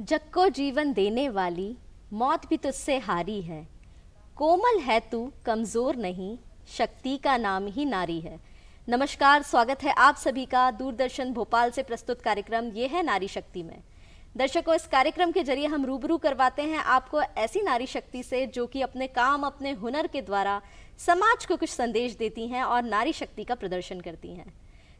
जग को जीवन देने वाली मौत भी तुझसे हारी है। कोमल है तू, कमज़ोर नहीं, शक्ति का नाम ही नारी है। नमस्कार, स्वागत है आप सभी का दूरदर्शन भोपाल से प्रस्तुत कार्यक्रम ये है नारी शक्ति में। दर्शकों, इस कार्यक्रम के जरिए हम रूबरू करवाते हैं आपको ऐसी नारी शक्ति से जो कि अपने काम, अपने हुनर के द्वारा समाज को कुछ संदेश देती हैं और नारी शक्ति का प्रदर्शन करती हैं।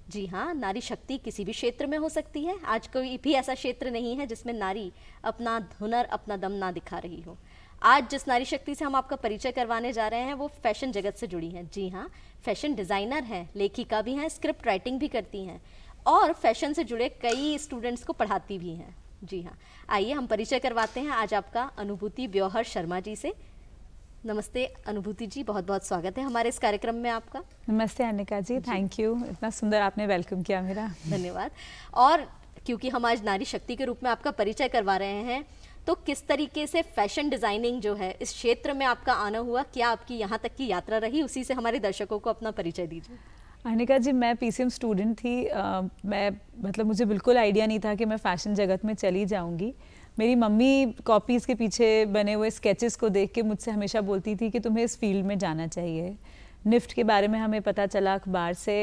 जी हाँ, नारी शक्ति किसी भी क्षेत्र में हो सकती है। आज कोई भी ऐसा क्षेत्र नहीं है जिसमें नारी अपना हुनर, अपना दम ना दिखा रही हो। आज जिस नारी शक्ति से हम आपका परिचय करवाने जा रहे हैं वो फैशन जगत से जुड़ी हैं। जी हाँ, फैशन डिज़ाइनर हैं, लेखिका भी हैं, स्क्रिप्ट राइटिंग भी करती हैं और फैशन से जुड़े कई स्टूडेंट्स को पढ़ाती भी हैं। जी हाँ, आइए हम परिचय करवाते हैं आज आपका अनुभूति ब्योहर शर्मा जी से। नमस्ते अनुभूति जी, बहुत बहुत स्वागत है हमारे इस कार्यक्रम में आपका। नमस्ते अनिका जी, थैंक यू, इतना सुंदर आपने वेलकम किया मेरा। धन्यवाद। और क्योंकि हम आज नारी शक्ति के रूप में आपका परिचय करवा रहे हैं, तो किस तरीके से फैशन डिज़ाइनिंग जो है इस क्षेत्र में आपका आना हुआ, क्या आपकी यहाँ तक की यात्रा रही, उसी से हमारे दर्शकों को अपना परिचय दीजिए। अनिका जी, मैं पीसीएम स्टूडेंट थी। मैं मुझे बिल्कुल आइडिया नहीं था कि मैं फ़ैशन जगत में चली जाऊंगी। मेरी मम्मी कॉपीज़ के पीछे बने हुए स्केचेस को देख के मुझसे हमेशा बोलती थी कि तुम्हें इस फील्ड में जाना चाहिए। निफ्ट के बारे में हमें पता चला अखबार से।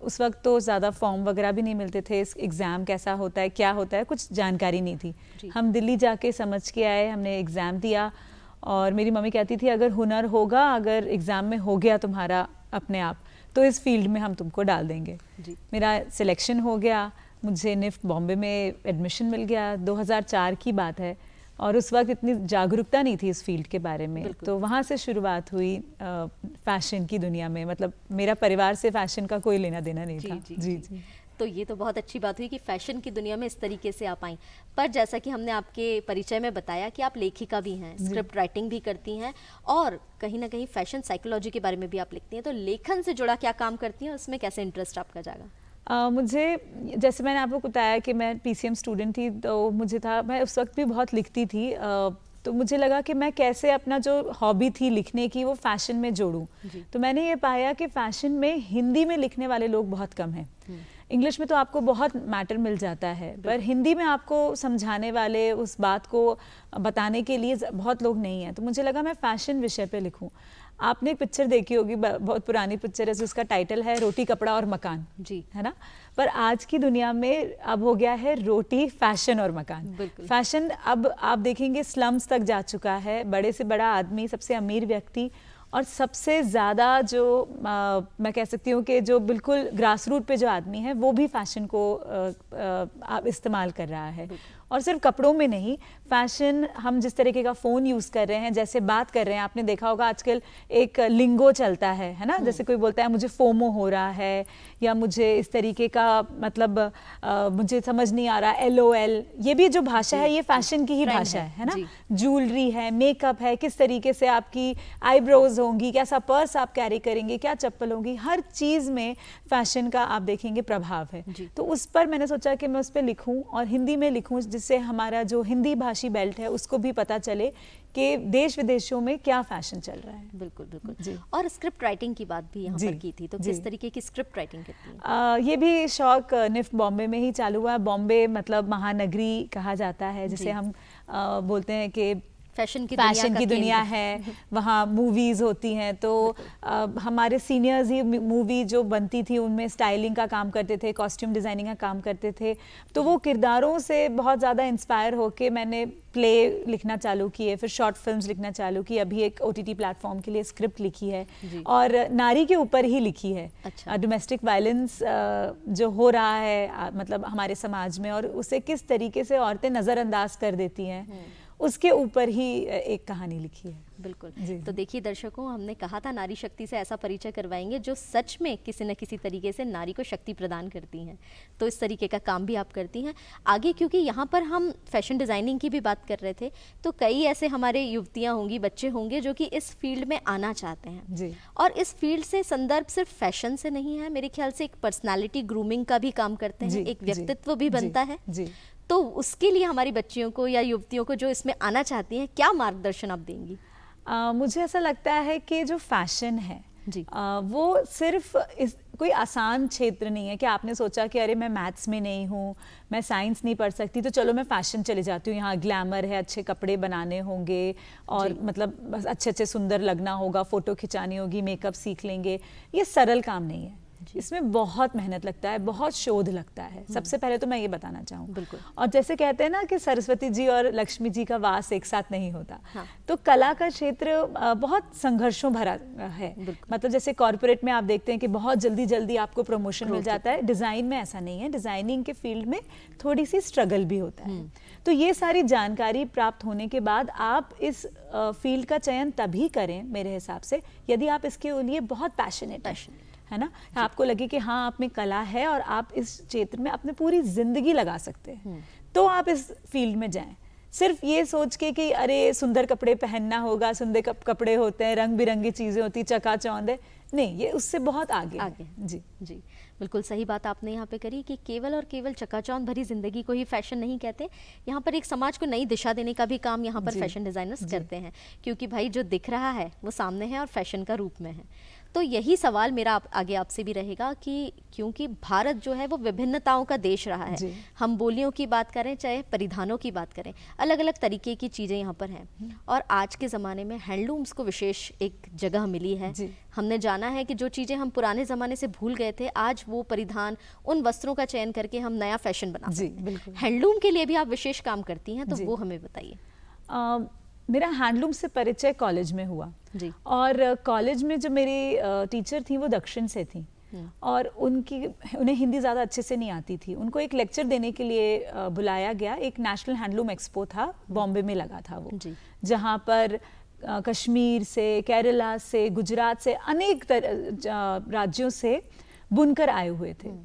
उस वक्त तो ज़्यादा फॉर्म वगैरह भी नहीं मिलते थे, इस एग्ज़ाम कैसा होता है, क्या होता है, कुछ जानकारी नहीं थी। हम दिल्ली जाके समझ के आए, हमने एग्ज़ाम दिया और मेरी मम्मी कहती थी अगर हुनर होगा, अगर एग्ज़ाम में हो गया तुम्हारा अपने आप, तो इस फील्ड में हम तुमको डाल देंगे। मेरा सिलेक्शन हो गया, मुझे निफ्ट बॉम्बे में एडमिशन मिल गया। 2004 की बात है और उस वक्त इतनी जागरूकता नहीं थी इस फील्ड के बारे में, तो वहाँ से शुरुआत हुई फैशन की दुनिया में। मतलब मेरा परिवार से फैशन का कोई लेना देना नहीं था। जी। तो ये तो बहुत अच्छी बात हुई कि फैशन की दुनिया में इस तरीके से आप आई। पर जैसा कि हमने आपके परिचय में बताया कि आप लेखिका भी हैं, स्क्रिप्ट राइटिंग भी करती हैं और कहीं ना कहीं फैशन साइकोलॉजी के बारे में भी आप लिखती हैं, तो लेखन से जुड़ा क्या काम करती हैं, उसमें कैसे इंटरेस्ट आपका जागा? मुझे, जैसे मैंने आपको बताया कि मैं पीसीएम स्टूडेंट थी, तो मुझे था, मैं उस वक्त भी बहुत लिखती थी। तो मुझे लगा कि मैं कैसे अपना जो हॉबी थी लिखने की वो फैशन में जोड़ूं। तो मैंने ये पाया कि फैशन में हिंदी में लिखने वाले लोग बहुत कम हैं। इंग्लिश में तो आपको बहुत मैटर मिल जाता है, पर हिंदी में आपको समझाने वाले, उस बात को बताने के लिए बहुत लोग नहीं हैं। तो मुझे लगा मैं फैशन विषय पे लिखूं। आपने एक पिक्चर देखी होगी, बहुत पुरानी पिक्चर है, जिसका टाइटल है रोटी कपड़ा और मकान, जी है ना। पर आज की दुनिया में अब हो गया है रोटी, फैशन और मकान। फैशन अब आप देखेंगे स्लम्स तक जा चुका है। बड़े से बड़ा आदमी, सबसे अमीर व्यक्ति और सबसे ज़्यादा जो मैं कह सकती हूँ कि जो बिल्कुल ग्रास रूट पे जो आदमी है वो भी फैशन को इस्तेमाल कर रहा है। और सिर्फ कपड़ों में नहीं, फैशन हम जिस तरीके का फ़ोन यूज़ कर रहे हैं, जैसे बात कर रहे हैं, आपने देखा होगा आजकल एक लिंगो चलता है ना। जैसे कोई बोलता है मुझे फोमो हो रहा है, या मुझे इस तरीके का, मतलब मुझे समझ नहीं आ रहा, LOL। ये भी जो भाषा है ये फैशन की ही भाषा है ना। ज्वेलरी है, मेकअप है, किस तरीके से आपकी आईब्रोज होंगी, कैसा पर्स आप कैरी करेंगे, क्या चप्पल होंगी, हर चीज़ में फैशन का आप देखेंगे प्रभाव है। तो उस पर मैंने सोचा कि मैं उस पर लिखूं और हिंदी में लिखूं, जिससे हमारा जो हिंदी भाषी बेल्ट है उसको भी पता चले कि देश विदेशों में क्या फैशन चल रहा है। बिल्कुल जी। और स्क्रिप्ट राइटिंग की बात भी यहाँ पर की थी, तो किस तरीके की स्क्रिप्ट राइटिंग करती हैं? ये भी शौक निफ्ट बॉम्बे में ही चालू हुआ। बॉम्बे मतलब महानगरी कहा जाता है, जिसे हम बोलते हैं कि फैशन की दुनिया है। वहाँ मूवीज़ होती हैं, तो हमारे सीनियर्स ही मूवी जो बनती थी उनमें स्टाइलिंग का काम करते थे, कॉस्ट्यूम डिज़ाइनिंग का काम करते थे। तो वो किरदारों से बहुत ज़्यादा इंस्पायर होके मैंने प्ले लिखना चालू किए, फिर शॉर्ट फिल्म्स लिखना चालू की। अभी एक OTT प्लेटफॉर्म के लिए स्क्रिप्ट लिखी है और नारी के ऊपर ही लिखी है। डोमेस्टिक वायलेंस जो हो रहा है मतलब हमारे समाज में, और उसे किस तरीके से औरतें नज़रअंदाज कर देती हैं, उसके ऊपर ही एक कहानी लिखी है। बिल्कुल। तो देखिए दर्शकों, हमने कहा था नारी शक्ति से ऐसा परिचय करवाएंगे जो सच में किसी न किसी तरीके से नारी को शक्ति प्रदान करती हैं। तो इस तरीके का काम भी आप करती हैं आगे, क्योंकि यहाँ पर हम फैशन डिज़ाइनिंग की भी बात कर रहे थे, तो कई ऐसे हमारे युवतियाँ होंगी, बच्चे होंगे जो कि इस फील्ड में आना चाहते हैं जी। और इस फील्ड से संदर्भ सिर्फ फैशन से नहीं है, मेरे ख्याल से एक पर्सनैलिटी ग्रूमिंग का भी काम करते हैं, एक व्यक्तित्व भी बनता है। तो उसके लिए हमारी बच्चियों को या युवतियों को जो इसमें आना चाहती हैं, क्या मार्गदर्शन आप देंगी? मुझे ऐसा लगता है कि जो फैशन है वो सिर्फ कोई आसान क्षेत्र नहीं है कि आपने सोचा कि अरे मैं मैथ्स में नहीं हूँ, मैं साइंस नहीं पढ़ सकती, तो चलो मैं फैशन चले जाती हूँ, यहाँ ग्लैमर है, अच्छे कपड़े बनाने होंगे और मतलब बस अच्छे अच्छे सुंदर लगना होगा, फोटो खिंचानी होगी, मेकअप सीख लेंगे। ये सरल काम नहीं है, इसमें बहुत मेहनत लगता है, बहुत शोध लगता है। सबसे पहले तो मैं ये बताना चाहूँ। बिल्कुल। और जैसे कहते हैं ना कि सरस्वती जी और लक्ष्मी जी का वास एक साथ नहीं होता। हाँ। तो कला का क्षेत्र बहुत संघर्षों भरा है। मतलब जैसे कॉर्पोरेट में आप देखते हैं कि बहुत जल्दी जल्दी आपको प्रमोशन मिल जाता है, डिजाइन में ऐसा नहीं है। डिजाइनिंग के फील्ड में थोड़ी सी स्ट्रगल भी होता है। तो ये सारी जानकारी प्राप्त होने के बाद आप इस फील्ड का चयन तभी करें मेरे हिसाब से यदि आप इसके लिए बहुत पैशनेट है ना, आपको लगे कि हाँ आप में कला है और आप इस क्षेत्र में अपनी पूरी जिंदगी लगा सकते हैं, तो आप इस फील्ड में जाएं। सिर्फ ये सोच के कि अरे सुंदर कपड़े पहनना होगा, सुंदर कपड़े होते हैं, रंग बिरंगी चीजें होती, चकाचौंध है, नहीं, ये उससे बहुत आगे है। जी जी, बिल्कुल सही बात आपने यहाँ पे करी कि केवल और केवल चकाचौंध भरी जिंदगी को ही फैशन नहीं कहते। यहाँ पर एक समाज को नई दिशा देने का भी काम यहाँ पर फैशन डिजाइनर्स करते हैं, क्योंकि भाई जो दिख रहा है वो सामने है और फैशन का रूप में है। तो यही सवाल मेरा आगे आपसे भी रहेगा कि क्योंकि भारत जो है वो विभिन्नताओं का देश रहा है, हम बोलियों की बात करें चाहे परिधानों की बात करें, अलग अलग तरीके की चीज़ें यहाँ पर हैं और आज के ज़माने में हैंडलूम्स को विशेष एक जगह मिली है। हमने जाना है कि जो चीज़ें हम पुराने ज़माने से भूल गए थे, आज वो परिधान, उन वस्त्रों का चयन करके हम नया फैशन बना सकते हैं। हैंडलूम के लिए भी आप विशेष काम करती हैं, तो वो हमें बताइए। मेरा हैंडलूम से परिचय कॉलेज में हुआ जी। और कॉलेज में जो मेरी टीचर थी वो दक्षिण से थी और उन्हें हिंदी ज़्यादा अच्छे से नहीं आती थी। उनको एक लेक्चर देने के लिए बुलाया गया। एक नेशनल हैंडलूम एक्सपो था, बॉम्बे में लगा था वो, जहाँ पर कश्मीर से, केरला से, गुजरात से, अनेक राज्यों से बुनकर आए हुए थे।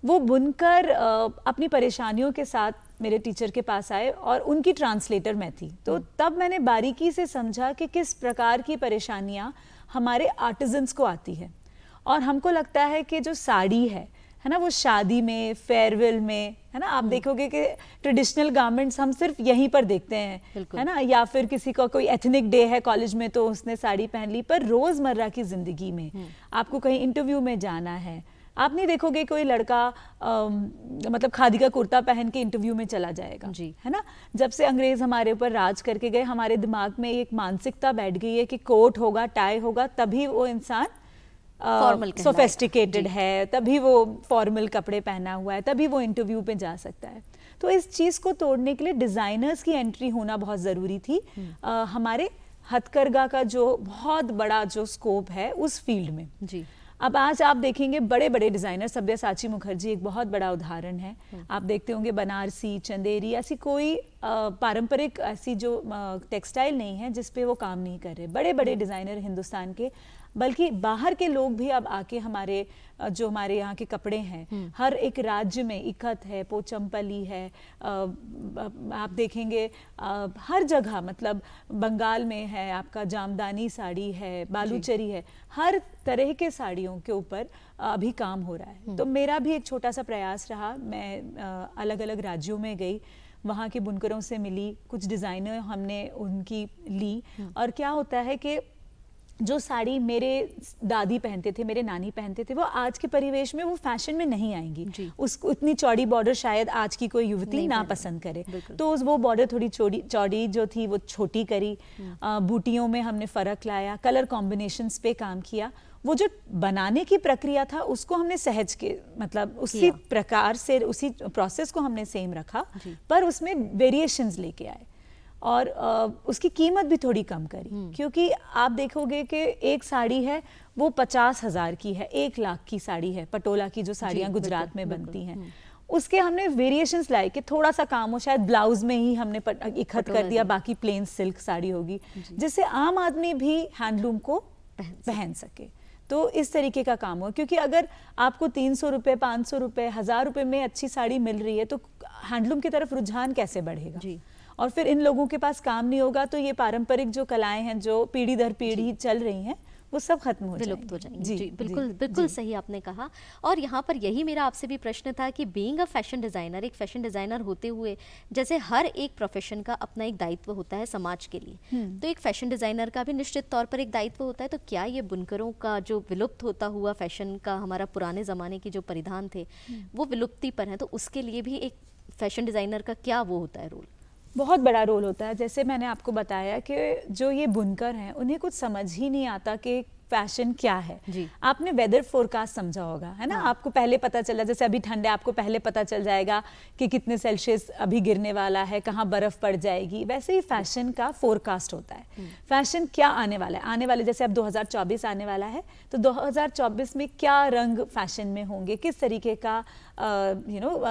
वो बुनकर अपनी परेशानियों के साथ मेरे टीचर के पास आए और उनकी ट्रांसलेटर मैं थी। तो तब मैंने बारीकी से समझा कि किस प्रकार की परेशानियां हमारे आर्टिजन्स को आती है। और हमको लगता है कि जो साड़ी है ना, वो शादी में, फेयरवेल में, है ना, आप देखोगे कि ट्रेडिशनल गारमेंट्स हम सिर्फ यहीं पर देखते हैं, है ना, या फिर किसी का कोई एथनिक डे है कॉलेज में तो उसने साड़ी पहन ली। पर रोजमर्रा की जिंदगी में आपको कहीं इंटरव्यू में जाना है, आप नहीं देखोगे कोई लड़का मतलब खादी का कुर्ता पहन के इंटरव्यू में चला जाएगा, है ना। जब से अंग्रेज हमारे ऊपर राज करके गए, हमारे दिमाग में एक मानसिकता बैठ गई है कि कोट होगा, टाई होगा, तभी वो इंसान सोफिस्टिकेटेड है, तभी वो फॉर्मल कपड़े पहना हुआ है, तभी वो इंटरव्यू पे जा सकता है। तो इस चीज को तोड़ने के लिए डिजाइनर्स की एंट्री होना बहुत जरूरी थी। हमारे हथकरघा का जो बहुत बड़ा जो स्कोप है उस फील्ड में। जी। अब आज आप देखेंगे बड़े बड़े डिजाइनर, सब्यसाची मुखर्जी एक बहुत बड़ा उदाहरण है। आप देखते होंगे बनारसी, चंदेरी, ऐसी कोई पारंपरिक ऐसी जो टेक्सटाइल नहीं है जिस पे वो काम नहीं कर रहे। बड़े बड़े डिजाइनर हिंदुस्तान के, बल्कि बाहर के लोग भी अब आके हमारे जो हमारे यहाँ के कपड़े हैं, हर एक राज्य में इकत है, पोचमपल्ली है, आप देखेंगे हर जगह, मतलब बंगाल में है आपका जामदानी साड़ी है, बालूचरी है, हर तरह के साड़ियों के ऊपर अभी काम हो रहा है। तो मेरा भी एक छोटा सा प्रयास रहा। मैं अलग अलग राज्यों में गई, वहाँ के बुनकरों से मिली, कुछ डिज़ाइनर हमने उनकी ली। और क्या होता है कि जो साड़ी मेरे दादी पहनते थे, मेरे नानी पहनते थे, वो आज के परिवेश में वो फैशन में नहीं आएंगी। उसको इतनी चौड़ी बॉर्डर शायद आज की कोई युवती ना पसंद करे, तो वो बॉर्डर थोड़ी चौड़ी जो थी वो छोटी करी। बूटियों में हमने फर्क लाया, कलर कॉम्बिनेशंस पे काम किया। वो जो बनाने की प्रक्रिया था उसको हमने सहज के, मतलब उसी प्रकार से, उसी प्रोसेस को हमने सेम रखा, पर उसमें वेरिएशंस लेके आए और उसकी कीमत भी थोड़ी कम करी। क्योंकि आप देखोगे कि एक साड़ी है वो 50,000 की है, 1 लाख की साड़ी है, पटोला की जो साड़ियाँ गुजरात में बनती हैं, उसके हमने वेरिएशंस लाए कि थोड़ा सा काम हो, शायद ब्लाउज में ही हमने इकट्ठ कर दिया, बाकी प्लेन सिल्क साड़ी होगी, जिससे आम आदमी भी हैंडलूम को पहन सके। तो इस तरीके का काम हो, क्योंकि अगर आपको 300 रुपये, 500 रुपये, 1000 रुपये में अच्छी साड़ी मिल रही है तो हैंडलूम की तरफ रुझान कैसे बढ़ेगा। और फिर इन लोगों के पास काम नहीं होगा तो ये पारंपरिक जो कलाएं हैं जो पीढ़ी दर पीढ़ी चल रही हैं वो सब खत्म हो विलुप्त हो जाएंगे। जाएंगे। जी बिल्कुल बिल्कुल सही आपने कहा। और यहाँ पर यही मेरा आपसे भी प्रश्न था कि बीइंग अ फैशन डिज़ाइनर, एक फैशन डिज़ाइनर होते हुए जैसे हर एक प्रोफेशन का अपना एक दायित्व होता है समाज के लिए, तो एक फैशन डिज़ाइनर का भी निश्चित तौर पर एक दायित्व होता है। तो क्या ये बुनकरों का जो विलुप्त होता हुआ फैशन का हमारा पुराने ज़माने के जो परिधान थे वो विलुप्ति पर हैं, तो उसके लिए भी एक फैशन डिज़ाइनर का क्या वो होता है रोल? बहुत बड़ा रोल होता है। जैसे मैंने आपको बताया कि जो ये बुनकर हैं उन्हें कुछ समझ ही नहीं आता कि फैशन क्या है। जी। आपने वेदर फोरकास्ट समझा होगा, है ना? हाँ। आपको पहले पता चला, जैसे अभी ठंड है, आपको पहले पता चल जाएगा कि कितने सेल्सियस अभी गिरने वाला है, कहाँ बर्फ पड़ जाएगी। वैसे ही फैशन का फोरकास्ट होता है। फैशन क्या आने वाला है, आने वाले, जैसे अब 2024 आने वाला है, तो 2024 में क्या रंग फैशन में होंगे, किस तरीके का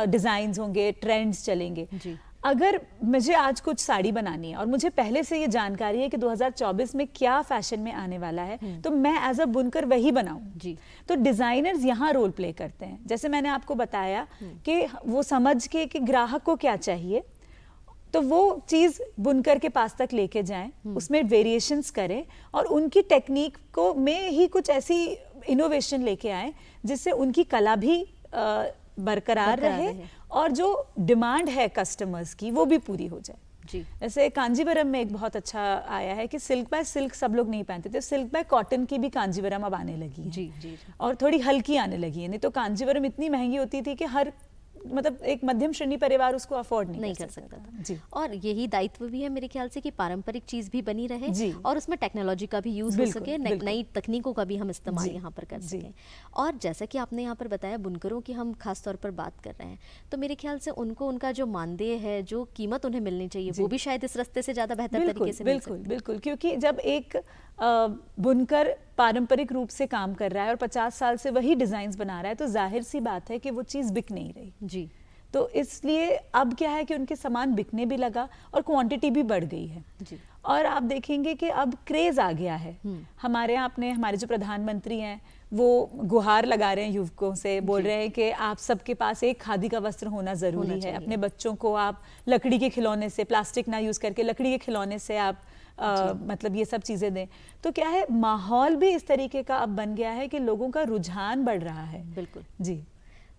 डिजाइन होंगे, ट्रेंड्स चलेंगे। जी। अगर मुझे आज कुछ साड़ी बनानी है और मुझे पहले से ये जानकारी है कि 2024 में क्या फैशन में आने वाला है, तो मैं एज अ बुनकर वही बनाऊं। जी। तो डिजाइनर्स यहाँ रोल प्ले करते हैं। जैसे मैंने आपको बताया कि वो समझ के कि ग्राहक को क्या चाहिए, तो वो चीज बुनकर के पास तक लेके जाएं, उसमें वेरिएशंस करें और उनकी टेक्निक को में ही कुछ ऐसी इनोवेशन लेके आए जिससे उनकी कला भी बरकरार रहे और जो डिमांड है कस्टमर्स की वो भी पूरी हो जाए। जी। जैसे कांजीवरम में एक बहुत अच्छा आया है कि सिल्क बाय सिल्क सब लोग नहीं पहनते थे, सिल्क बाय कॉटन की भी कांजीवरम अब आने लगी है। जी, जी, जी। और थोड़ी हल्की आने लगी है। नहीं तो कांजीवरम इतनी महंगी होती थी कि हर मतलब एक मध्यम श्रेणी परिवार उसको अफोर्ड नहीं कर सकता था। जी। और यही दायित्व भी है मेरे ख्याल से कि पारंपरिक चीज भी बनी रहे जी। और उसमें टेक्नोलॉजी का भी यूज हो सके, नई तकनीकों का भी हम इस्तेमाल यहाँ पर कर सकें। और जैसा कि आपने यहाँ पर बताया बुनकरों की हम खास तौर पर बात कर रहे हैं, तो मेरे ख्याल से उनको उनका जो मानदेय है, जो कीमत उन्हें मिलनी चाहिए, वो भी शायद इस रास्ते से ज्यादा बेहतर तरीके से मिल सकती है। बिल्कुल बिल्कुल, क्योंकि जब एक बुनकर पारंपरिक रूप से काम कर रहा है और 50 साल से वही डिजाइन बना रहा है, तो जाहिर सी बात है कि वो चीज बिक नहीं रही। जी। तो इसलिए अब क्या है कि उनके सामान बिकने भी लगा और क्वांटिटी भी बढ़ गई है। जी। और आप देखेंगे कि अब क्रेज आ गया है। हमारे यहाँ अपने हमारे जो प्रधानमंत्री हैं वो गुहार लगा रहे हैं युवकों से, बोल रहे हैं कि आप सबके पास एक खादी का वस्त्र होना जरूरी है। अपने बच्चों को आप लकड़ी के खिलौने से, प्लास्टिक ना यूज करके लकड़ी के खिलौने से आप मतलब ये सब चीजें दें। तो क्या है, माहौल भी इस तरीके का अब बन गया है कि लोगों का रुझान बढ़ रहा है। बिल्कुल जी।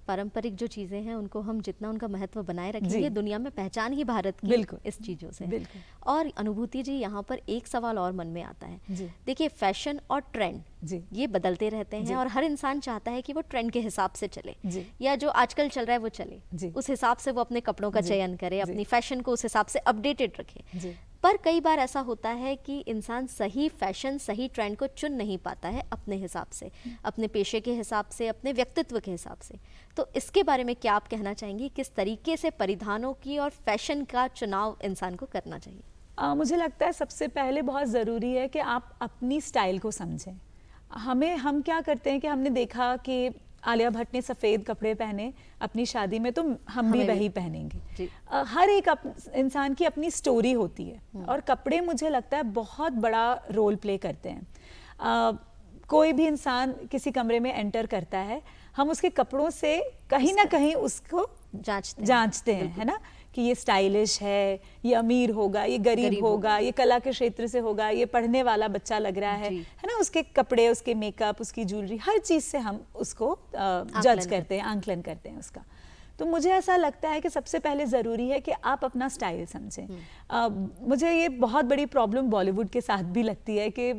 पारंपरिक जो चीजें हैं उनको हम जितना उनका महत्व बनाए रखेंगे, दुनिया में पहचान ही भारत की इस चीजों से। बिल्कुल। और अनुभूति जी, यहाँ पर एक सवाल और मन में आता है। देखिए, फैशन और ट्रेंड ये बदलते रहते हैं और हर इंसान चाहता है कि वो ट्रेंड के हिसाब से चले, या जो आजकल चल रहा है वो चले, उस हिसाब से वो अपने कपड़ों का चयन करे, अपनी फैशन को उस हिसाब से अपडेटेड रखे। पर कई बार ऐसा होता है कि इंसान सही फैशन, सही ट्रेंड को चुन नहीं पाता है अपने हिसाब से, अपने पेशे के हिसाब से, अपने व्यक्तित्व के हिसाब से। तो इसके बारे में क्या आप कहना चाहेंगी, किस तरीके से परिधानों की और फैशन का चुनाव इंसान को करना चाहिए? मुझे लगता है सबसे पहले बहुत ज़रूरी है कि आप अपनी स्टाइल को समझें। हम क्या करते हैं कि हमने देखा कि आलिया भट्ट ने सफ़ेद कपड़े पहने अपनी शादी में, तो हम भी वही पहनेंगे। हर एक इंसान की अपनी स्टोरी होती है और कपड़े मुझे लगता है बहुत बड़ा रोल प्ले करते हैं। कोई भी इंसान किसी कमरे में एंटर करता है, हम उसके कपड़ों से कहीं ना कहीं उसको जांचते हैं, है ना, कि ये स्टाइलिश है, ये अमीर होगा, ये गरीब होगा, ये कला के क्षेत्र से होगा, ये पढ़ने वाला बच्चा लग रहा है ना। उसके कपड़े, उसके मेकअप, उसकी ज्वेलरी, हर चीज से हम उसको जज करते हैं, आंकलन करते हैं उसका। तो मुझे ऐसा लगता है कि सबसे पहले ज़रूरी है कि आप अपना स्टाइल समझें। मुझे ये बहुत बड़ी प्रॉब्लम बॉलीवुड के साथ भी लगती है कि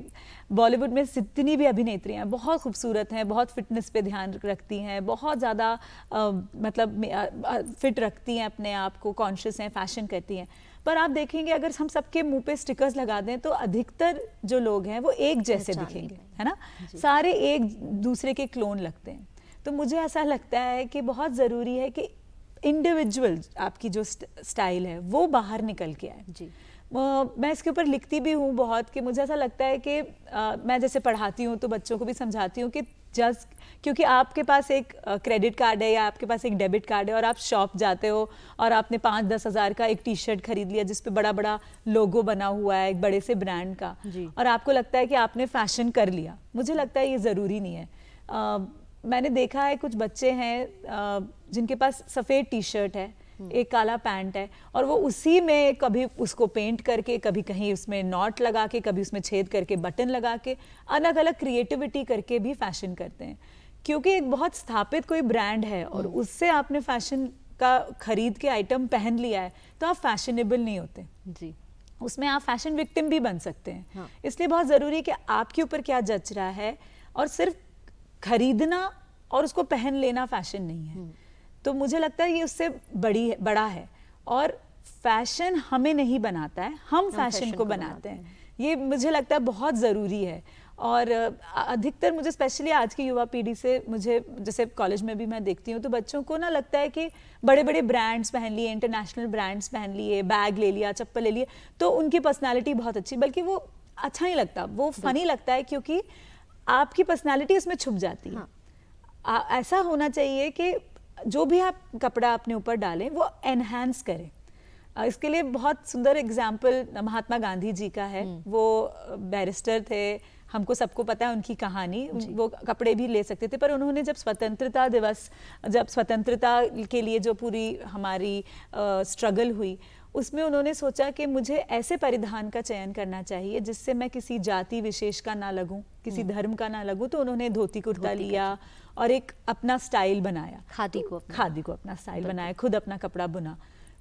बॉलीवुड में जितनी भी अभिनेत्री हैं बहुत खूबसूरत हैं, बहुत फिटनेस पे ध्यान रखती हैं, बहुत ज़्यादा मतलब फिट रखती हैं अपने आप को, कॉन्शियस हैं, फैशन करती हैं। पर आप देखेंगे अगर हम सबके मुंह पे स्टिकर्स लगा दें तो अधिकतर जो लोग हैं वो एक जैसे दिखेंगे, है ना, सारे एक दूसरे के क्लोन लगते हैं। तो मुझे ऐसा लगता है कि बहुत ज़रूरी है कि इंडिविजुअल आपकी जो स्टाइल है वो बाहर निकल के आए। जी। मैं इसके ऊपर लिखती भी हूँ बहुत कि मुझे ऐसा लगता है कि मैं जैसे पढ़ाती हूँ तो बच्चों को भी समझाती हूँ कि जस्ट क्योंकि आपके पास एक क्रेडिट कार्ड है या आपके पास एक डेबिट कार्ड है और आप शॉप जाते हो और आपने 5-10 हज़ार का एक टी शर्ट खरीद लिया जिस पे बड़ा बड़ा लोगो बना हुआ है एक बड़े से ब्रांड का, और आपको लगता है कि आपने फैशन कर लिया, मुझे लगता है ये ज़रूरी नहीं है। मैंने देखा है कुछ बच्चे हैं जिनके पास सफ़ेद टी शर्ट है एक काला पैंट है, और वो उसी में कभी उसको पेंट करके, कभी कहीं उसमें नॉट लगा के, कभी उसमें छेद करके बटन लगा के, अलग अलग क्रिएटिविटी करके भी फैशन करते हैं। क्योंकि एक बहुत स्थापित कोई ब्रांड है और उससे आपने फैशन का खरीद के आइटम पहन लिया है, तो आप फैशनेबल नहीं होते जी, उसमें आप फैशन विक्टिम भी बन सकते हैं। हाँ। इसलिए बहुत ज़रूरी है कि आपके ऊपर क्या जच रहा है, और सिर्फ खरीदना और उसको पहन लेना फैशन नहीं है। तो मुझे लगता है ये उससे बड़ा है, और फैशन हमें नहीं बनाता है, हम फैशन को बनाते हैं। ये मुझे लगता है बहुत ज़रूरी है। और अधिकतर मुझे स्पेशली आज की युवा पीढ़ी से, मुझे जैसे कॉलेज में भी मैं देखती हूँ, तो बच्चों को ना लगता है कि बड़े बड़े ब्रांड्स पहन लिए, इंटरनेशनल ब्रांड्स पहन लिए, बैग ले लिया, चप्पल ले लिए, तो उनकी पर्सनालिटी बहुत अच्छी, बल्कि वो अच्छा नहीं लगता, वो फनी लगता है, क्योंकि आपकी पर्सनालिटी उसमें छुप जाती है। हाँ। ऐसा होना चाहिए कि जो भी आप कपड़ा अपने ऊपर डालें वो एनहांस करें। इसके लिए बहुत सुंदर एग्जाम्पल महात्मा गांधी जी का है। वो बैरिस्टर थे, हमको सबको पता है उनकी कहानी। वो कपड़े भी ले सकते थे, पर उन्होंने जब स्वतंत्रता दिवस, जब स्वतंत्रता के लिए जो पूरी हमारी स्ट्रगल हुई, उसमें उन्होंने सोचा कि मुझे ऐसे परिधान का चयन करना चाहिए जिससे मैं किसी जाति विशेष का ना लगूं, किसी धर्म का ना लगूं। तो उन्होंने धोती कुर्ता लिया और एक अपना स्टाइल बनाया, खादी को अपना स्टाइल बनाया, खुद अपना कपड़ा बुना।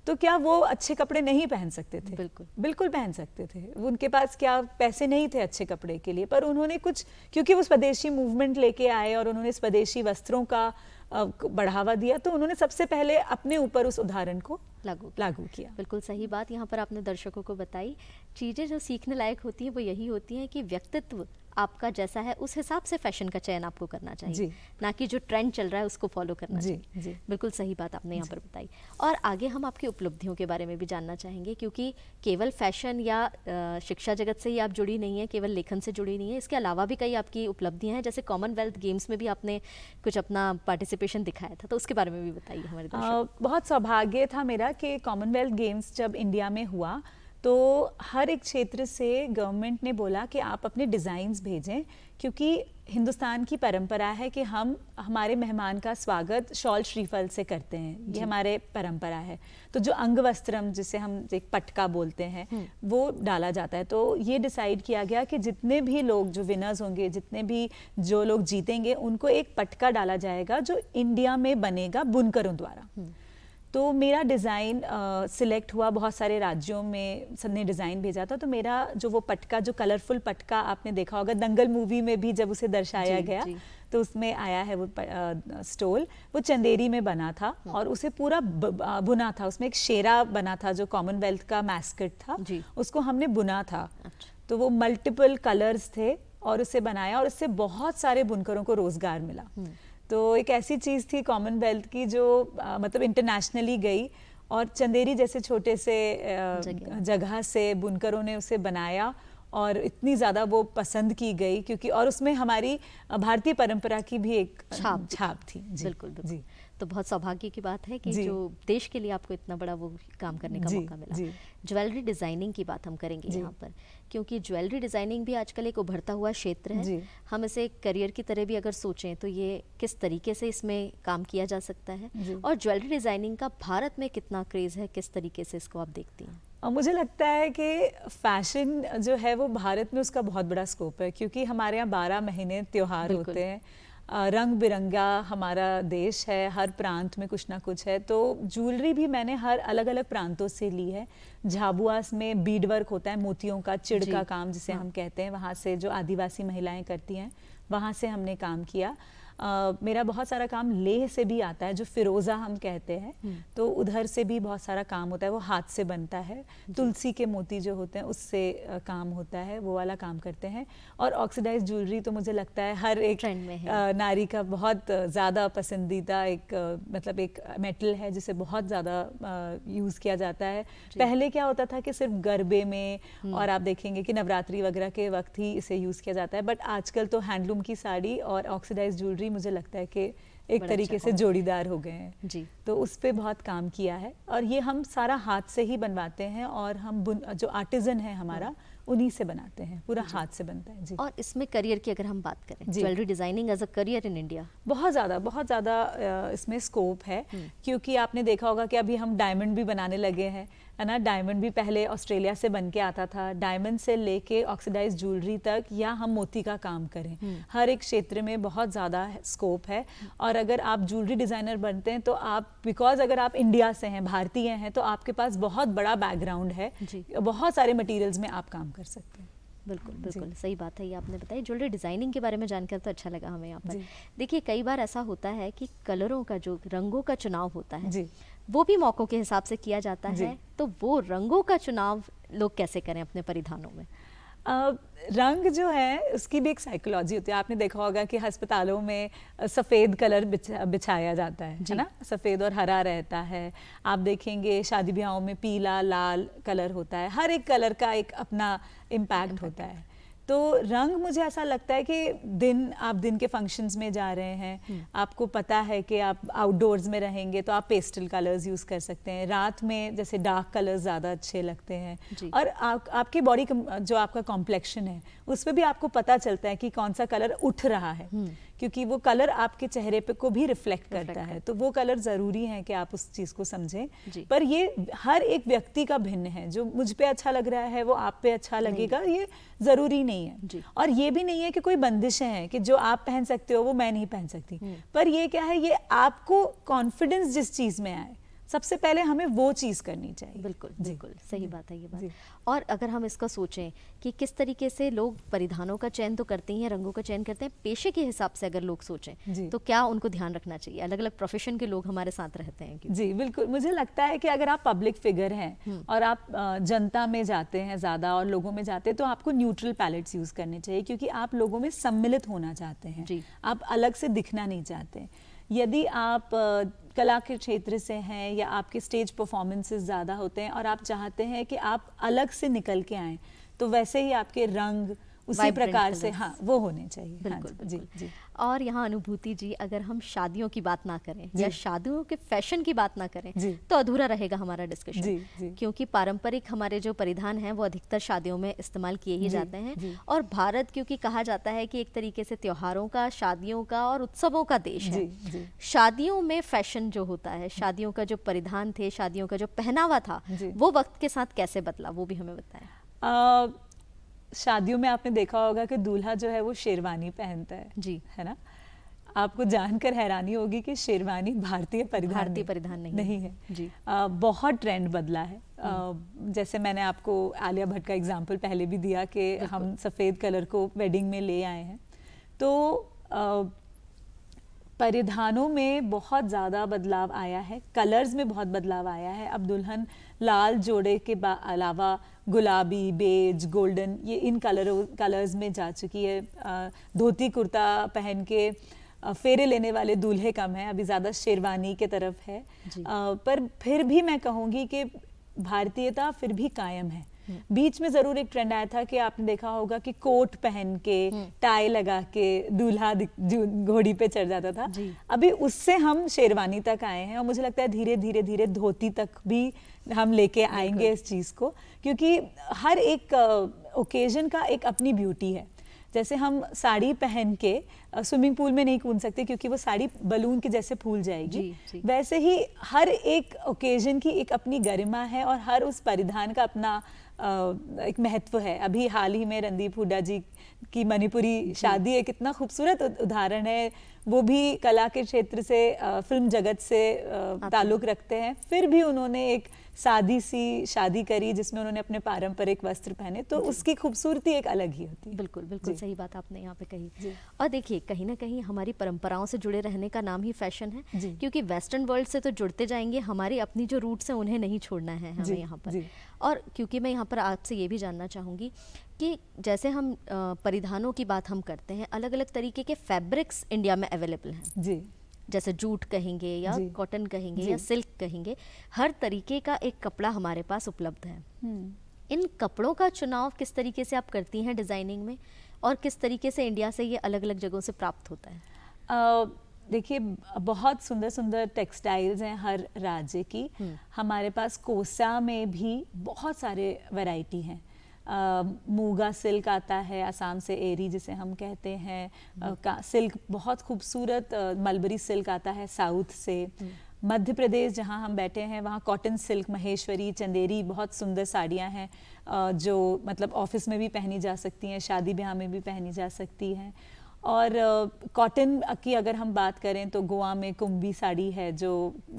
तो क्या वो अच्छे कपड़े नहीं पहन सकते थे? बिल्कुल पहन सकते थे। उनके पास क्या पैसे नहीं थे अच्छे कपड़े के लिए, पर उन्होंने कुछ, क्योंकि वो स्वदेशी मूवमेंट लेके आए और उन्होंने स्वदेशी वस्त्रों का बढ़ावा दिया, तो उन्होंने सबसे पहले अपने ऊपर उस उदाहरण को लागू किया। बिल्कुल सही बात यहाँ पर आपने दर्शकों को बताई। चीज़ें जो सीखने लायक होती हैं वो यही होती हैं कि व्यक्तित्व आपका जैसा है उस हिसाब से फैशन का चयन आपको करना चाहिए, ना कि जो ट्रेंड चल रहा है उसको फॉलो करना चाहिए। बिल्कुल सही बात आपने यहाँ पर बताई। और आगे हम आपकी उपलब्धियों के बारे में भी जानना चाहेंगे, क्योंकि केवल फैशन या शिक्षा जगत से ही आप जुड़ी नहीं है, केवल लेखन से जुड़ी नहीं है, इसके अलावा भी कई आपकी उपलब्धियाँ हैं। जैसे कॉमनवेल्थ गेम्स में भी आपने कुछ अपना पार्टिसिपेशन दिखाया था, तो उसके बारे में भी बताइए हमारे दर्शकों। बहुत सौभाग्य था मेरा कि कॉमनवेल्थ गेम्स जब इंडिया में हुआ, तो हर एक क्षेत्र से गवर्नमेंट ने बोला कि आप अपने डिज़ाइंस भेजें, क्योंकि हिंदुस्तान की परंपरा है कि हम हमारे मेहमान का स्वागत शॉल श्रीफल से करते हैं, ये हमारे परंपरा है। तो जो अंग वस्त्रम, जिसे हम एक पटका बोलते हैं, वो डाला जाता है। तो ये डिसाइड किया गया कि जितने भी लोग जो विनर्स होंगे, जितने भी जो लोग जीतेंगे, उनको एक पटका डाला जाएगा जो इंडिया में बनेगा बुनकरों द्वारा। तो मेरा डिज़ाइन सिलेक्ट हुआ, बहुत सारे राज्यों में सबने डिज़ाइन भेजा था। तो मेरा जो वो पटका, जो कलरफुल पटका आपने देखा होगा दंगल मूवी में भी जब उसे दर्शाया गया, तो उसमें आया है वो स्टोल, वो चंदेरी में बना था और उसे पूरा बुना था। उसमें एक शेरा बना था जो कॉमनवेल्थ का मैस्कट था, उसको हमने बुना था। तो वो मल्टीपल कलर्स थे और उसे बनाया, और उससे बहुत सारे बुनकरों को रोजगार मिला। तो एक ऐसी चीज़ थी कॉमनवेल्थ की जो मतलब इंटरनेशनली गई, और चंदेरी जैसे छोटे से जगह से बुनकरों ने उसे बनाया और इतनी ज़्यादा वो पसंद की गई, क्योंकि और उसमें हमारी भारतीय परंपरा की भी एक छाप थी। बिल्कुल जी। तो बहुत सौभाग्य की बात है कि जो देश के लिए आपको इतना बड़ा वो काम करने का मौका मिला। ज्वेलरी डिज़ाइनिंग की बात हम करेंगे यहाँ पर, क्योंकि ज्वेलरी डिज़ाइनिंग भी आजकल एक उभरता हुआ क्षेत्र है। हम इसे करियर की तरह भी अगर सोचें तो ये किस तरीके से इसमें काम किया जा सकता है, और ज्वेलरी डिज़ाइनिंग का भारत में कितना क्रेज़ है, किस तरीके से इसको आप देखती हैं? मुझे लगता है कि फैशन जो है वो भारत में उसका बहुत बड़ा स्कोप है, क्योंकि हमारे यहाँ 12 महीने त्योहार होते हैं, रंग बिरंगा हमारा देश है, हर प्रांत में कुछ ना कुछ है। तो ज्वेलरी भी मैंने हर अलग अलग प्रांतों से ली है। झाबुआ में बीड वर्क होता है, मोतियों का चिड़ का काम जिसे हम कहते हैं, वहाँ से जो आदिवासी महिलाएं करती हैं, वहाँ से हमने काम किया। मेरा बहुत सारा काम लेह से भी आता है, जो फिरोज़ा हम कहते हैं, तो उधर से भी बहुत सारा काम होता है, वो हाथ से बनता है। तुलसी के मोती जो होते हैं उससे काम होता है, वो वाला काम करते हैं। और ऑक्सीडाइज ज्वेलरी तो मुझे लगता है हर एक नारी का बहुत ज़्यादा पसंदीदा एक मतलब एक मेटल है जिसे बहुत ज़्यादा यूज़ किया जाता है। पहले क्या होता था कि सिर्फ गरबे में और आप देखेंगे कि नवरात्रि वगैरह के वक्त ही इसे यूज़ किया जाता है, बट आजकल तो हैंडलूम की साड़ी और ऑक्सीडाइज ज्वेलरी मुझे लगता है कि एक तरीके से जोड़ीदार हो गए हैं जी। तो उस पे बहुत काम किया है, और ये हम सारा हाथ से ही बनवाते हैं, और हम जो आर्टिजन है हमारा उन्हीं से बनाते हैं, पूरा हाथ से बनता है जी। और इसमें करियर की अगर हम बात करें, jewellery designing as a career in India, बहुत ज़्यादा इसमें स्कोप है, क्योंकि आपने देखा होगा कि अभी हम डायमंड भी बनाने लगे हैं, है ना। डायमंड भी पहले ऑस्ट्रेलिया से बन के आता था, डायमंड से लेके ऑक्सीडाइज ज्वेलरी तक, या हम मोती का काम करें, हर एक क्षेत्र में बहुत ज़्यादा स्कोप है। और अगर आप ज्वेलरी डिज़ाइनर बनते हैं तो आप, बिकॉज अगर आप इंडिया से हैं, भारतीय हैं, तो आपके पास बहुत बड़ा बैकग्राउंड है, बहुत सारे मटेरियल्स में आप काम कर सकते हैं। बिल्कुल बिल्कुल सही बात है, ये आपने बताई। ज्वेलरी डिज़ाइनिंग के बारे में जानकर तो अच्छा लगा हमें यहाँ पर। देखिए कई बार ऐसा होता है कि कलरों का, जो रंगों का चुनाव होता है जी, वो भी मौकों के हिसाब से किया जाता है, तो वो रंगों का चुनाव लोग कैसे करें अपने परिधानों में? रंग जो है उसकी भी एक साइकोलॉजी होती है। आपने देखा होगा कि अस्पतालों में सफ़ेद कलर बिछाया जाता है ना, सफ़ेद और हरा रहता है। आप देखेंगे शादी ब्याहों में पीला लाल कलर होता है, हर एक कलर का एक अपना इम्पैक्ट होता है। तो रंग, मुझे ऐसा लगता है कि आप दिन के फंक्शंस में जा रहे हैं, आपको पता है कि आप आउटडोर्स में रहेंगे तो आप पेस्टल कलर्स यूज़ कर सकते हैं। रात में जैसे डार्क कलर्स ज़्यादा अच्छे लगते हैं। और आपकी बॉडी जो आपका कॉम्प्लेक्शन है उस पर भी आपको पता चलता है कि कौन सा कलर उठ रहा है, क्योंकि वो कलर आपके चेहरे पे को भी रिफ्लेक्ट करता है। तो वो कलर ज़रूरी है कि आप उस चीज़ को समझें। पर ये हर एक व्यक्ति का भिन्न है, जो मुझ पे अच्छा लग रहा है वो आप पे अच्छा लगेगा, ये ज़रूरी नहीं है। और ये भी नहीं है कि कोई बंदिशें हैं कि जो आप पहन सकते हो वो मैं नहीं पहन सकती। पर ये क्या है, ये आपको कॉन्फिडेंस जिस चीज़ में आए, सबसे पहले हमें वो चीज़ करनी चाहिए। बिल्कुल बिल्कुल सही बात है ये बात। और अगर हम इसका सोचें कि किस तरीके से लोग परिधानों का चयन तो करते हैं, रंगों का चयन करते हैं, पेशे के हिसाब से अगर लोग सोचें तो क्या उनको ध्यान रखना चाहिए? अलग अलग प्रोफेशन के लोग हमारे साथ रहते हैं। जी बिल्कुल, मुझे लगता है कि अगर आप पब्लिक फिगर हैं और आप जनता में जाते हैं ज़्यादा और लोगों में जाते हैं, तो आपको न्यूट्रल पैलेट्स यूज़ करने चाहिए, क्योंकि आप लोगों में सम्मिलित होना चाहते हैं, आप अलग से दिखना नहीं चाहते। यदि आप कला के क्षेत्र से हैं या आपके स्टेज परफॉर्मेंसेस ज़्यादा होते हैं और आप चाहते हैं कि आप अलग से निकल के आएँ, तो वैसे ही आपके रंग उसी प्रकार से वो होने चाहिए। बिल्कुल, हाँ जी, बिल्कुल। जी। और यहाँ अनुभूति जी, अगर हम शादियों की बात ना करें या शादियों के फैशन की बात ना करें तो अधूरा रहेगा हमारा डिस्कशन, क्योंकि पारंपरिक हमारे जो परिधान हैं वो अधिकतर शादियों में इस्तेमाल किए ही जाते हैं। और भारत, क्योंकि कहा जाता है कि एक तरीके से त्योहारों का, शादियों का और उत्सवों का देश है, शादियों में फैशन जो होता है, शादियों का जो परिधान थे, शादियों का जो पहनावा था, वो वक्त के साथ कैसे बदला, वो भी हमें बताएं। शादियों में आपने देखा होगा कि दूल्हा जो है वो शेरवानी पहनता है जी, है ना। आपको जानकर हैरानी होगी कि शेरवानी भारतीय परिधान नहीं है जी। बहुत ट्रेंड बदला है। जैसे मैंने आपको आलिया भट्ट का एग्जांपल पहले भी दिया कि हम सफ़ेद कलर को वेडिंग में ले आए हैं, तो परिधानों में बहुत ज़्यादा बदलाव आया है, कलर्स में बहुत बदलाव आया है। अब दुल्हन लाल जोड़े के अलावा गुलाबी, बेज, गोल्डन, ये इन कलर्स में जा चुकी है। धोती कुर्ता पहन के फेरे लेने वाले दूल्हे कम हैं, अभी ज़्यादा शेरवानी के तरफ है। पर फिर भी मैं कहूँगी कि भारतीयता फिर भी कायम है। बीच में ज़रूर एक ट्रेंड आया था कि आपने देखा होगा कि कोट पहन के, टाई लगा के दूल्हा घोड़ी पे चढ़ जाता था। अभी उससे हम शेरवानी तक आए हैं और मुझे लगता है धीरे धीरे धीरे धोती तक भी हम लेके आएंगे इस चीज़ को, क्योंकि हर एक ओकेजन का एक अपनी ब्यूटी है। जैसे हम साड़ी पहन के स्विमिंग पूल में नहीं कूद सकते क्योंकि वो साड़ी बलून के जैसे फूल जाएगी, वैसे ही हर एक ओकेजन की एक अपनी गरिमा है और हर उस परिधान का अपना एक महत्व है। अभी हाल ही में रणदीप हुड्डा जी की मणिपुरी शादी एक इतना खूबसूरत उदाहरण है। वो भी कला के क्षेत्र से, फिल्म जगत से ताल्लुक़ रखते हैं, फिर भी उन्होंने एक सादी सी शादी करी जिसमें उन्होंने अपने पारंपरिक वस्त्र पहने, तो उसकी खूबसूरती एक अलग ही होती है। बिल्कुल बिल्कुल सही बात आपने यहाँ पे कही। और देखिए कहीं ना कहीं हमारी परंपराओं से जुड़े रहने का नाम ही फैशन है, क्योंकि वेस्टर्न वर्ल्ड से तो जुड़ते जाएंगे, हमारी अपनी जो रूट्स हैं उन्हें नहीं छोड़ना है हमें यहाँ पर। और क्योंकि मैं यहाँ पर आपसे ये भी जानना चाहूँगी कि जैसे हम परिधानों की बात हम करते हैं, अलग अलग तरीके के फैब्रिक्स इंडिया में अवेलेबल हैं जी, जैसे जूट कहेंगे या कॉटन कहेंगे या सिल्क कहेंगे, हर तरीके का एक कपड़ा हमारे पास उपलब्ध है। इन कपड़ों का चुनाव किस तरीके से आप करती हैं डिज़ाइनिंग में, और किस तरीके से इंडिया से ये अलग अलग जगहों से प्राप्त होता है? देखिए बहुत सुंदर सुंदर टेक्सटाइल्स हैं हर राज्य की। हमारे पास कोसा में भी बहुत सारे वैरायटी हैं। मूगा सिल्क आता है असम से, एरी जिसे हम कहते हैं, सिल्क बहुत खूबसूरत मलबरी सिल्क आता है साउथ से। मध्य प्रदेश जहाँ हम बैठे हैं वहाँ कॉटन सिल्क, महेश्वरी, चंदेरी, बहुत सुंदर साड़ियाँ हैं जो मतलब ऑफिस में भी पहनी जा सकती हैं, शादी ब्याह में भी पहनी जा सकती हैं। और कॉटन की अगर हम बात करें तो गोवा में कुंभी साड़ी है जो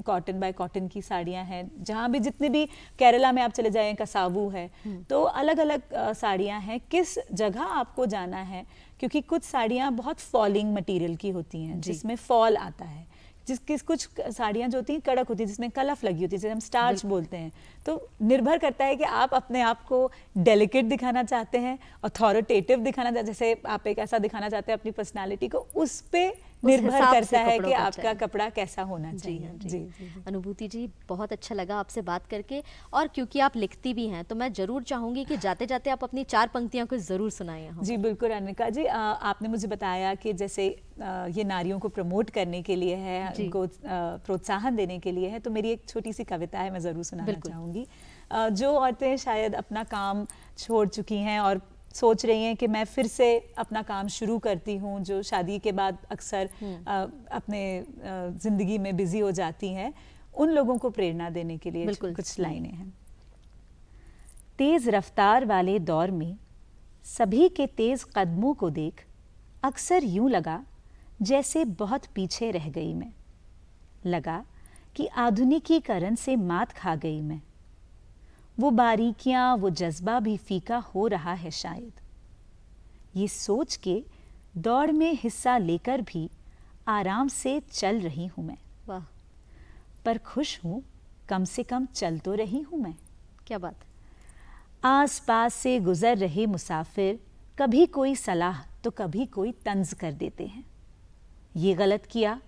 कॉटन बाय कॉटन की साड़ियाँ हैं। जहाँ भी जितने भी केरला में आप चले जाएं कसावू है, तो अलग अलग साड़ियाँ हैं। किस जगह आपको जाना है, क्योंकि कुछ साड़ियाँ बहुत फॉलिंग मटेरियल की होती हैं जिसमें फॉल आता है, कुछ साड़ियाँ जो होती हैं कड़क होती है जिसमें कलफ लगी होती है, जिसे हम स्टार्च बोलते हैं। तो निर्भर करता है कि आप अपने आप को डेलिकेट दिखाना चाहते हैं, अथॉरिटेटिव दिखाना चाहते हैं, जैसे आप एक ऐसा दिखाना चाहते हैं अपनी पर्सनालिटी को, उस पे निर्भर करता है कि आपका कपड़ा कैसा होना चाहिए। जी। अनुभूति जी, बहुत अच्छा लगा आपसे बात करके, और क्योंकि आप लिखती भी हैं तो मैं जरूर चाहूंगी कि जाते जाते आप अपनी 4 पंक्तियां कुछ जरूर सुनाएं हमें। जी बिल्कुल अनिका जी, आपने मुझे बताया कि जैसे ये नारियों को प्रमोट करने के लिए है, उनको प्रोत्साहन देने के लिए है, तो मेरी एक छोटी सी कविता है, मैं ज़रूर सुनाना चाहूँगी। जो औरतें शायद अपना काम छोड़ चुकी हैं और सोच रही हैं कि मैं फिर से अपना काम शुरू करती हूँ, जो शादी के बाद अक्सर अपने ज़िंदगी में बिज़ी हो जाती हैं, उन लोगों को प्रेरणा देने के लिए कुछ लाइनें हैं। तेज़ रफ्तार वाले दौर में सभी के तेज़ कदमों को देख अक्सर यूं लगा जैसे बहुत पीछे रह गई मैं। लगा कि आधुनिकीकरण से मात खा गई मैं। वो बारीकियां, वो जज्बा भी फीका हो रहा है शायद। ये सोच के दौड़ में हिस्सा लेकर भी आराम से चल रही हूं मैं। वाह। पर खुश हूं, कम से कम चल तो रही हूं मैं। क्या बात। आस पास से गुजर रहे मुसाफिर कभी कोई सलाह तो कभी कोई तंज कर देते हैं। ये गलत किया,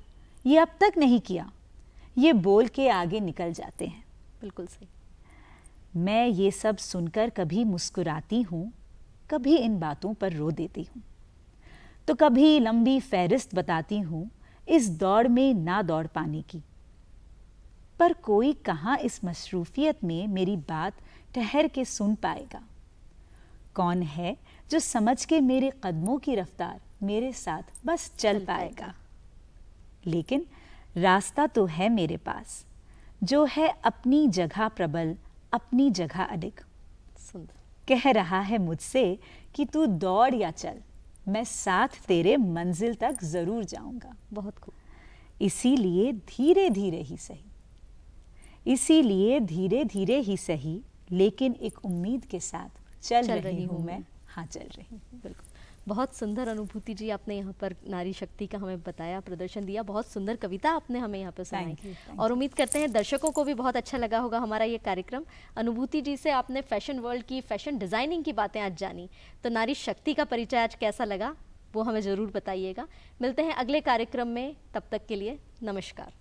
ये अब तक नहीं किया, ये बोल के आगे निकल जाते हैं। बिल्कुल सही। मैं ये सब सुनकर कभी मुस्कुराती हूँ, कभी इन बातों पर रो देती हूँ, तो कभी लंबी फहरिस्त बताती हूँ इस दौड़ में ना दौड़ पाने की। पर कोई कहाँ इस मसरूफियत में मेरी बात ठहर के सुन पाएगा। कौन है जो समझ के मेरे कदमों की रफ्तार मेरे साथ बस चल पाएगा। लेकिन रास्ता तो है मेरे पास, जो है अपनी जगह प्रबल, अपनी जगह अडिग। सुंदर। कह रहा है मुझसे कि तू दौड़ या चल, मैं साथ तेरे मंजिल तक जरूर जाऊंगा। बहुत खूब। इसीलिए धीरे धीरे ही सही, इसीलिए धीरे धीरे ही सही, लेकिन एक उम्मीद के साथ चल रही हूँ मैं। हाँ, चल रही हूँ। बिल्कुल। बहुत सुंदर अनुभूति जी, आपने यहाँ पर नारी शक्ति का हमें बताया, प्रदर्शन दिया। बहुत सुंदर कविता आपने हमें यहाँ पर सुनाई, और उम्मीद करते हैं दर्शकों को भी बहुत अच्छा लगा होगा हमारा ये कार्यक्रम। अनुभूति जी से आपने फैशन वर्ल्ड की, फैशन डिज़ाइनिंग की बातें आज जानी, तो नारी शक्ति का परिचय आज कैसा लगा वो हमें ज़रूर बताइएगा। मिलते हैं अगले कार्यक्रम में, तब तक के लिए नमस्कार।